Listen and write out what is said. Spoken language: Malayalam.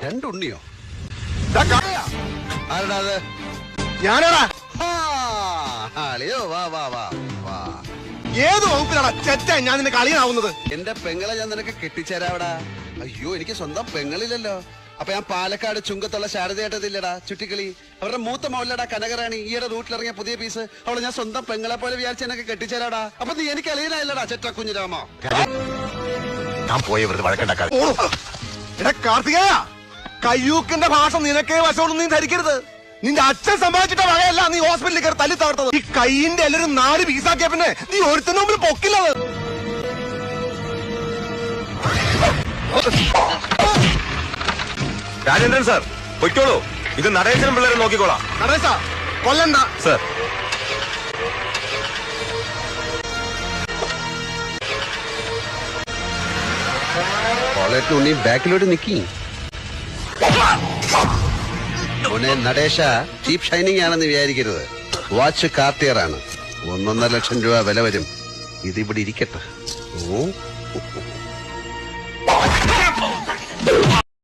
രണ്ടുണ്ണിയോ? ഞാനാടാ. അളിയോ വാ വാ വാ വാ. ഏത് വകുപ്പിലാടാ ചെറ്റ ഞാൻ നിന്നെ കളിയാവുന്നത്? എന്റെ പെങ്ങളെ ഞാൻ നിനക്ക് കെട്ടിച്ചേരാവടാ. അയ്യോ എനിക്ക് സ്വന്തം പെങ്ങളില്ലല്ലോ. അപ്പൊ ഞാൻ പാലക്കാട് ചുങ്കത്തുള്ള ശാരദയായിട്ടതില്ലടാ ചുറ്റിക്കളി. അവരുടെ മൂത്ത മോളിലടാ കനകറാണി. ഈയുടെ റൂട്ടിലിറങ്ങിയ പുതിയ പീസ്. അവളെ ഞാൻ സ്വന്തം പെങ്ങളെ പോലെ വിചാരിച്ച് എനക്ക് കെട്ടിച്ചേരാടാ. അപ്പൊ നീ എനിക്ക് അളിയനായില്ലടാ ചെറ്റ കുഞ്ഞിരാമ. ഞാൻ പോയി വെറുതെ വഴക്കണ്ടാക്കാതെ. എടാ കാർത്തികേയ, കയ്യൂക്കിന്റെ ഭാഷ നിനക്കേ വശമൊന്നും നീ ധരിക്കരുത്. നിന്റെ അച്ഛൻ സമ്പാദിച്ചിട്ട വകയല്ല നീ ഹോസ്പിറ്റലിൽ കയറി തല്ലി തകർത്തത്. ഈ കൈയിന്റെ എല്ലാരും 4 പീസാക്കിയ പിന്നെ നീ ഒരുത്തിന് മുമ്പിൽ പൊക്കില്ലത്. രാജേന്ദ്രൻ സാർ പൊയ്ക്കോളൂ. ഇത് നടേശനും പിള്ളേരെ നോക്കിക്കോളാം. നടേശ കൊല്ലണ്ട സാർ. കോളേറ്റ് ഉണ്ണി ബാക്കിലോട്ട് നിക്കി. മോനെ നടേശ ചീപ്പ് ഷൈനിങ് ആണെന്ന് വിചാരിക്കരുത്. വാച്ച് കാർട്ടിയർ ആണ്. 1.5 ലക്ഷം രൂപ വില വരും. ഇതിവിടെ ഇരിക്കട്ടെ. ഓ